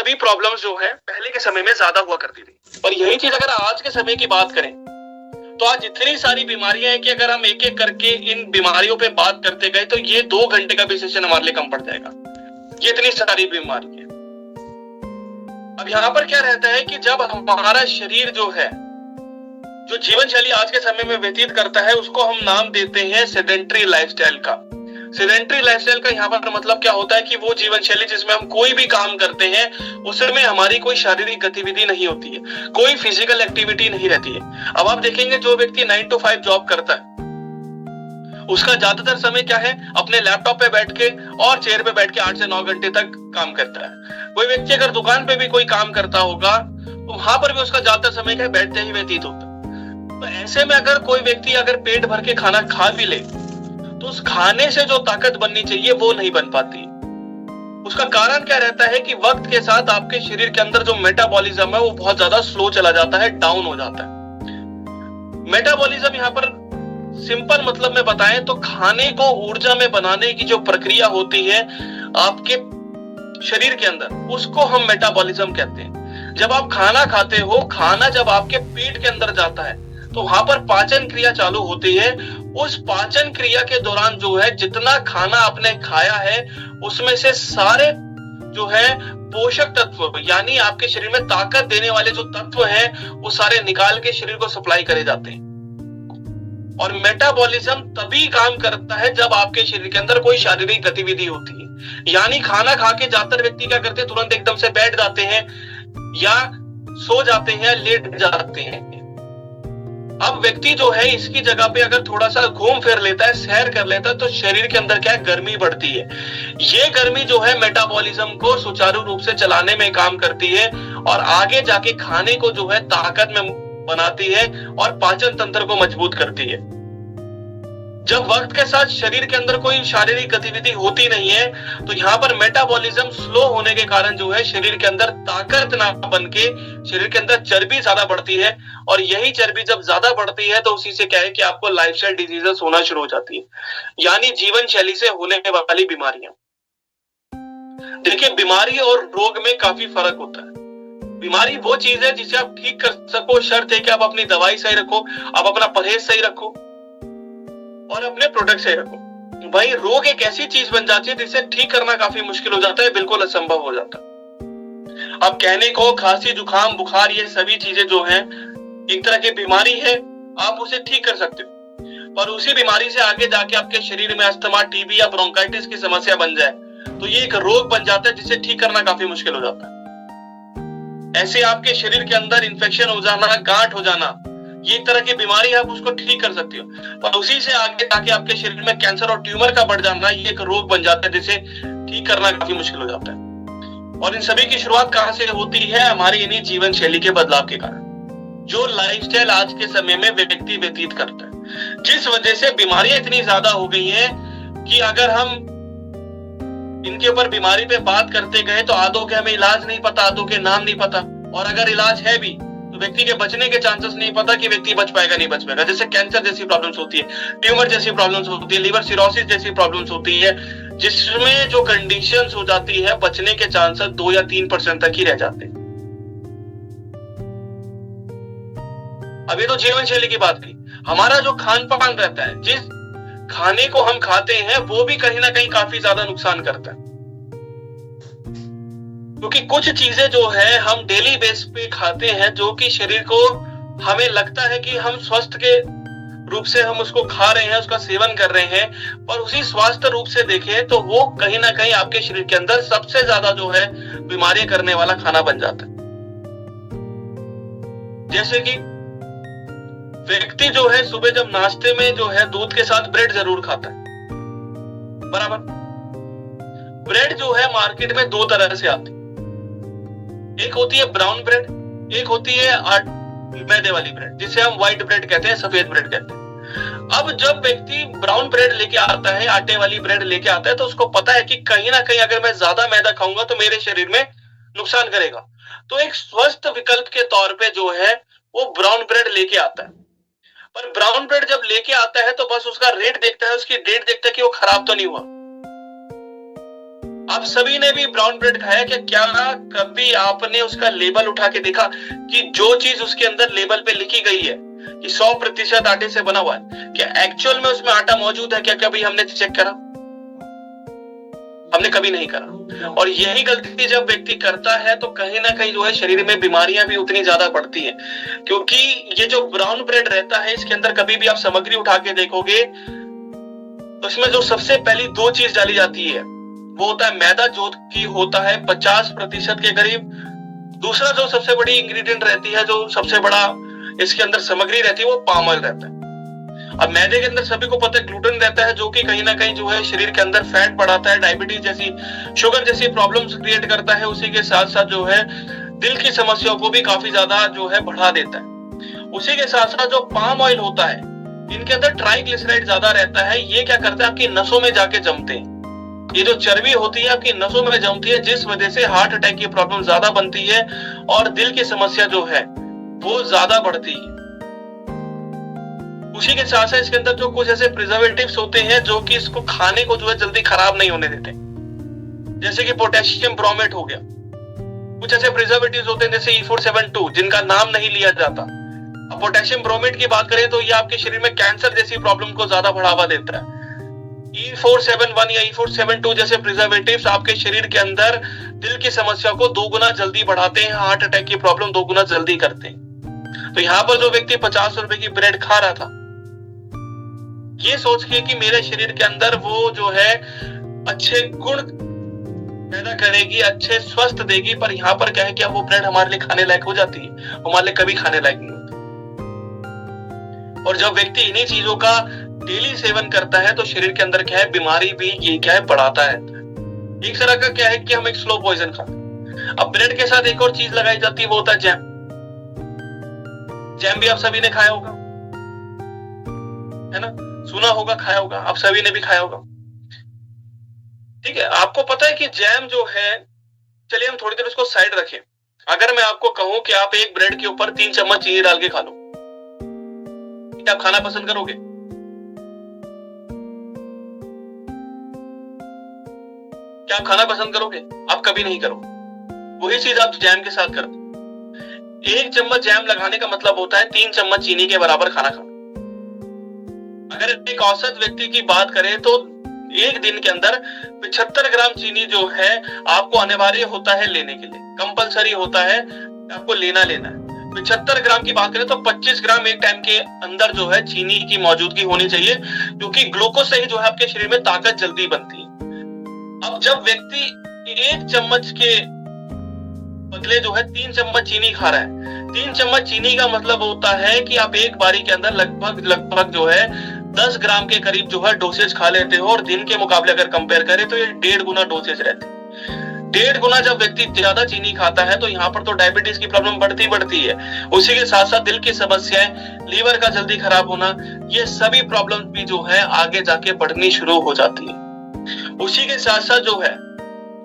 सभी प्रॉब्लम्स जो है पहले के समय में ज्यादा हुआ करती थी। और यही चीज अगर आज के समय की बात करें तो आज इतनी सारी बीमारियां हैं कि अगर हम एक एक करके इन बीमारियों पे बात करते गए तो ये 2 घंटे का भी सेशन हमारे लिए कम पड़ जाएगा। ये इतनी सारी बीमारी है। अब यहाँ पर क्या रहता है कि जब हमारा शरीर जो है, जो जीवन शैली आज के समय में व्यतीत करता है, उसको हम नाम देते हैं सेडेंटरी लाइफस्टाइल का। सेडेंटरी लाइफस्टाइल का यहाँ पर मतलब क्या होता है कि वो जीवन शैली जिसमें हम कोई भी काम करते हैं उसमें हमारी कोई शारीरिक गतिविधि नहीं होती है, कोई फिजिकल एक्टिविटी नहीं रहती है। अब आप देखेंगे जो व्यक्ति 9 to 5 जॉब करता है उसका ज्यादातर समय क्या है, अपने लैपटॉप पे बैठ के और चेयर पे बैठ के 8 से 9 घंटे तक काम करता है। कोई व्यक्ति अगर दुकान पे भी कोई काम करता होगा तो वहां पर भी उसका ज्यादातर समय क्या बैठते ही व्यतीत होता है। तो ऐसे में अगर कोई व्यक्ति अगर पेट भर के खाना खा भी ले तो उस खाने से जो ताकत बननी चाहिए वो नहीं बन पाती। उसका कारण क्या रहता है कि वक्त के साथ आपके शरीर के अंदर जो मेटाबॉलिज्म है वो बहुत ज्यादा स्लो चला जाता है, डाउन हो जाता है। मेटाबॉलिज्म यहाँ पर सिंपल मतलब में बताएं तो खाने को ऊर्जा में बनाने की जो प्रक्रिया होती है आपके शरीर के अंदर, उसको हम मेटाबॉलिज्म कहते हैं। जब आप खाना खाते हो, खाना जब आपके पेट के अंदर जाता है तो वहां पर पाचन क्रिया चालू होती है। उस पाचन क्रिया के दौरान जो है जितना खाना आपने खाया है उसमें से सारे जो है पोषक तत्व यानी आपके शरीर में ताकत देने वाले जो तत्व हैं वो सारे निकाल के शरीर को सप्लाई करे जाते हैं। और मेटाबॉलिज्म तभी काम करता है जब आपके शरीर के अंदर कोई शारीरिक गतिविधि होती है। यानी खाना खा के ज्यादातर व्यक्ति क्या करते हैं, तुरंत एकदम से बैठ जाते हैं या सो जाते हैं, लेट जाते हैं। अब व्यक्ति जो है इसकी जगह पे अगर थोड़ा सा घूम फिर लेता है, सैर कर लेता है तो शरीर के अंदर क्या है, गर्मी बढ़ती है। ये गर्मी जो है मेटाबॉलिज्म को सुचारू रूप से चलाने में काम करती है और आगे जाके खाने को जो है ताकत में बनाती है और पाचन तंत्र को मजबूत करती है। जब वक्त के साथ शरीर के अंदर कोई शारीरिक गतिविधि होती नहीं है तो यहाँ पर मेटाबॉलिज्म स्लो होने के कारण जो है शरीर के अंदर ताकत ना बन के शरीर के अंदर चर्बी ज्यादा बढ़ती है। और यही चर्बी जब ज्यादा बढ़ती है तो उसी से क्या है कि आपको लाइफस्टाइल डिजीजेस होना शुरू हो जाती है, यानी जीवन शैली से होने वाली बीमारियां। देखिए, बीमारी और रोग में काफी फर्क होता है। बीमारी वो चीज है जिसे आप ठीक कर सको, शर्त है कि आप अपनी दवाई सही रखो, आप अपना परहेज सही रखो और अपने प्रोडक्ट सही रखो। भाई, रोग एक ऐसी चीज बन जाती है जिसे ठीक करना काफी मुश्किल हो जाता है, बिल्कुल असंभव हो जाता है। अब कहने को खांसी, जुकाम, बुखार ये सभी चीजें जो हैं एक तरह की बीमारी है, आप उसे ठीक कर सकते हो। पर उसी बीमारी से आगे जाके आपके शरीर में अस्थमा, टीबी या ब्रोंकाइटिस की समस्या बन जाए तो ये एक रोग बन जाता है जिसे ठीक करना काफी मुश्किल हो जाता है। ऐसे आपके शरीर के अंदर इन्फेक्शन हो जाना, गांठ हो जाना, ये एक तरह की बीमारी है, आप उसको ठीक कर सकते हो। पर उसी से आगे जाके आपके शरीर में कैंसर और ट्यूमर का बढ़ जाना ये एक रोग बन जाता है जिसे ठीक करना काफी मुश्किल हो जाता है। और इन सभी की शुरुआत कहां से होती है? हमारी इन्हीं जीवन शैली के बदलाव के कारण, जो लाइफस्टाइल आज के समय में व्यक्ति व्यतीत करता है, जिस वजह से बीमारियां इतनी ज्यादा हो गई हैं कि अगर हम इनके ऊपर बीमारी पे बात करते गए तो आदों के हमें इलाज नहीं पता, आदों के नाम नहीं पता, और अगर इलाज है भी तो व्यक्ति के बचने के चांसेस नहीं पता कि व्यक्ति बच पाएगा नहीं बच पाएगा। जैसे कैंसर जैसी प्रॉब्लम्स होती है, ट्यूमर जैसी प्रॉब्लम्स होती है, लिवर सिरोसिस जैसी प्रॉब्लम्स होती है, जिसमें जो कंडीशंस हो जाती है बचने के चांसेस 2 या 3% तक ही रह जाते हैं। अभी तो जीवन शैली की बात की, हमारा जो खान पान रहता है, जिस खाने को हम खाते हैं वो भी कहीं ना कहीं काफी ज्यादा नुकसान करता है। क्योंकि कुछ चीजें जो है हम डेली बेस पे खाते हैं जो कि शरीर को हमें लगता है कि हम स्वस्थ के रूप से हम उसको खा रहे हैं, उसका सेवन कर रहे हैं, पर उसी स्वास्थ्य रूप से देखें तो वो कहीं ना कहीं आपके शरीर के अंदर सबसे ज्यादा जो है बीमारियां करने वाला खाना बन जाता है। जैसे कि व्यक्ति जो है सुबह जब नाश्ते में जो है दूध के साथ ब्रेड जरूर खाता है, बराबर। ब्रेड जो है मार्केट में 2 तरह से आती है, एक होती है ब्राउन ब्रेड, एक होती है मैदे वाली ब्रेड, जिसे हम व्हाइट ब्रेड कहते हैं, सफेद ब्रेड कहते हैं। अब जब व्यक्ति ब्राउन ब्रेड लेके आता है, आटे वाली ब्रेड लेके आता है, तो उसको पता है कि कहीं ना कहीं अगर मैं ज्यादा मैदा खाऊंगा तो मेरे शरीर में नुकसान करेगा। तो एक स्वस्थ विकल्प के तौर पे जो है वो ब्राउन ब्रेड लेके आता है। पर ब्राउन ब्रेड जब लेके आता है तो बस उसका रेट देखता है, उसकी डेट देखता है कि वो खराब तो नहीं हुआ। आप सभी ने भी ब्राउन ब्रेड खाया क्या कभी आपने उसका लेबल उठा के देखा कि जो चीज उसके अंदर लेबल पे लिखी गई है कि 100% आटे से बना हुआ है, क्या एक्चुअल में उसमें आटा मौजूद है? क्या कभी हमने चेक करा? हमने कभी नहीं करा। और यही गलती जब व्यक्ति करता है तो कहीं ना कहीं जो है शरीर में बीमारियां भी उतनी ज्यादा बढ़ती हैं, क्योंकि ये जो ब्राउन ब्रेड रहता है इसके अंदर कभी भी आप सामग्री उठा के देखोगे तो इसमें जो सबसे पहली दो चीज डाली जाती है वो होता है मैदा, जो कि होता है 50% के करीब। दूसरा जो सबसे बड़ी इंग्रेडिएंट रहती है, जो सबसे बड़ा इसके अंदर सामग्री रहती है, वो पाम ऑयल रहता है। अब मैदे के अंदर सभी को पता है ग्लूटेन रहता है, जो कि कहीं ना कहीं जो है शरीर के अंदर फैट बढ़ाता है, डायबिटीज जैसी, शुगर जैसी प्रॉब्लम्स क्रिएट करता है। उसी के साथ साथ जो है दिल की समस्याओं को भी काफी ज्यादा जो है बढ़ा देता है। उसी के साथ साथ जो पाम ऑयल होता है इनके अंदर ट्राइग्लिसराइड ज्यादा रहता है। ये क्या करता है, आपकी नसों में जाके जमते हैं। ये जो चर्बी होती है आपकी नसों में जमती है, जिस वजह से हार्ट अटैक की प्रॉब्लम ज्यादा बनती है और दिल की समस्या जो है वो ज्यादा बढ़ती है। उसी के साथ साथ इसके अंदर जो कुछ ऐसे प्रिजर्वेटिव्स होते हैं जो कि इसको खाने को जो है जल्दी खराब नहीं होने देते, जैसे कि पोटेशियम ब्रोमेट हो गया। कुछ ऐसे प्रिजर्वेटिव्स होते हैं जैसे E472 जिनका नाम नहीं लिया जाता। अब पोटेशियम ब्रोमेट की बात करें तो ये आपके शरीर में कैंसर जैसी प्रॉब्लम को ज्यादा बढ़ावा देता है। E471 या E472 जैसे प्रिजर्वेटिव्स आपके शरीर के अंदर दिल की समस्या को 2 गुना जल्दी बढ़ाते हैं, हार्ट अटैक की प्रॉब्लम 2 गुना जल्दी करते हैं। तो यहाँ पर जो व्यक्ति 50 रुपए की ब्रेड खा रहा था ये सोच के कि मेरे शरीर के अंदर वो जो है अच्छे गुण पैदा करेगी, अच्छे स्वस्थ देगी, पर यहाँ पर क्या है कि वो ब्रेड हमारे लिए खाने लायक हो जाती है, हमारे लिए कभी खाने लायक नहीं होती। और जब व्यक्ति इन्हीं चीजों का डेली सेवन करता है तो शरीर के अंदर क्या है बीमारी भी ये क्या है बढ़ाता है। एक तरह का क्या है कि हम एक स्लो पॉइजन खाते हैं। अब ब्रेड के साथ एक और चीज लगाई जाती है, वो होता है जैम। जैम भी आप सभी ने खाया होगा, है ना, सुना होगा, खाया होगा, आप सभी ने भी खाया होगा। ठीक है, आपको पता है कि जैम जो है, चलिए हम थोड़ी देर उसको साइड रखें। अगर मैं आपको कहूं कि आप एक ब्रेड के ऊपर 3 चम्मच चीनी डाल के खा लो, क्या आप खाना पसंद करोगे? क्या आप खाना पसंद करोगे? आप कभी नहीं करोगे। वही चीज आप जैम के साथ करते। 1 चम्मच जैम लगाने का मतलब होता है 3 चम्मच चीनी के बराबर खाना खाना। अगर एक औसत व्यक्ति की बात करें तो एक दिन के अंदर 75 ग्राम चीनी जो है आपको अनिवार्य होता है लेने के लिए, कंपलसरी होता है आपको लेना है। 75 ग्राम की बात करें तो 25 ग्राम एक टाइम के अंदर जो है चीनी की मौजूदगी होनी चाहिए, क्योंकि ग्लूकोज से ही जो है आपके शरीर में ताकत जल्दी बनती है। अब जब व्यक्ति 1 चम्मच के बदले जो है 3 चम्मच चीनी खा रहा है, 3 चम्मच चीनी का मतलब होता है कि आप एक बारी के अंदर लगभग जो है 10 ग्राम के करीब जो है डोसेज खा लेते हो। और दिन के मुकाबले अगर कंपेयर करें तो ये 1.5 गुना डोसेज रहते हैं। 1.5 गुना जब व्यक्ति ज्यादा चीनी खाता है तो यहाँ पर तो डायबिटीज की प्रॉब्लम बढ़ती है। उसी के साथ साथ दिल की समस्याएं, लीवर का जल्दी खराब होना, ये सभी प्रॉब्लम भी जो है आगे जाके बढ़नी शुरू हो जाती है। उसी के साथ साथ जो है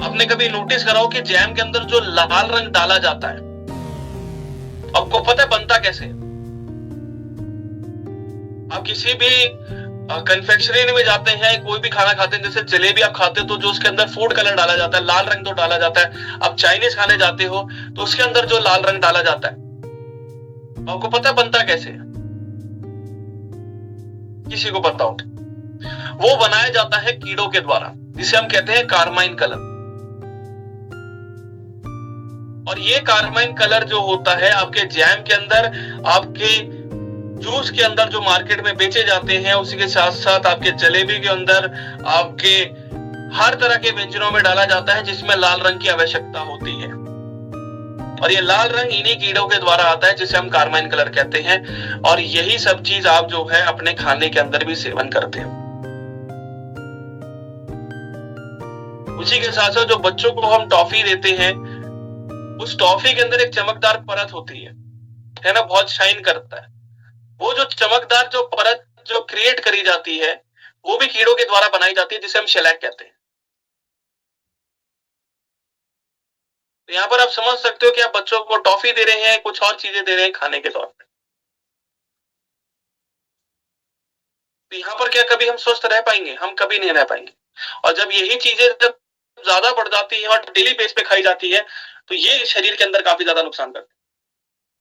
आपने कभी नोटिस करा हो कि जैम के अंदर जो लाल रंग डाला जाता है, आपको पता है बनता कैसे? आप किसी भी कन्फेक्शनरी में जाते हैं, कोई भी खाना खाते हैं, जैसे जलेबी आप खाते हो तो जो उसके अंदर फूड कलर डाला जाता है, लाल रंग तो डाला जाता है। आप चाइनीज खाने जाते हो तो उसके अंदर जो लाल रंग डाला जाता है, आपको पता है बनता कैसे? किसी को पता हो? वो बनाया जाता है कीड़ों के द्वारा, जिसे हम कहते हैं कार्माइन कलर। और ये कार्माइन कलर जो होता है आपके जैम के अंदर, आपके जूस के अंदर जो मार्केट में बेचे जाते हैं, उसी के साथ साथ आपके जलेबी के अंदर, आपके हर तरह के व्यंजनों में डाला जाता है जिसमें लाल रंग की आवश्यकता होती है। और ये लाल रंग इन्हीं कीड़ों के द्वारा आता है जिसे हम कार्माइन कलर कहते हैं। और यही सब चीज आप जो है अपने खाने के अंदर भी सेवन करते हो। उसी के साथ साथ जो बच्चों को हम टॉफी देते हैं, उस टॉफी के अंदर एक चमकदार परत होती है ना, बहुत शाइन करता है। वो जो चमकदार जो परत जो क्रिएट करी जाती है वो भी कीड़ों के द्वारा बनाई जाती है, जिसे हम शेलैक कहते हैं। तो यहाँ पर आप समझ सकते हो कि आप बच्चों को टॉफी दे रहे हैं, कुछ और चीजें दे रहे हैं खाने के तौर पे। तो यहाँ पर क्या कभी हम स्वस्थ रह पाएंगे? हम कभी नहीं रह पाएंगे। और जब यही चीजें जब ज्यादा बढ़ जाती है और डेली बेस पे खाई जाती है तो ये शरीर के अंदर काफी ज्यादा नुकसान करती है।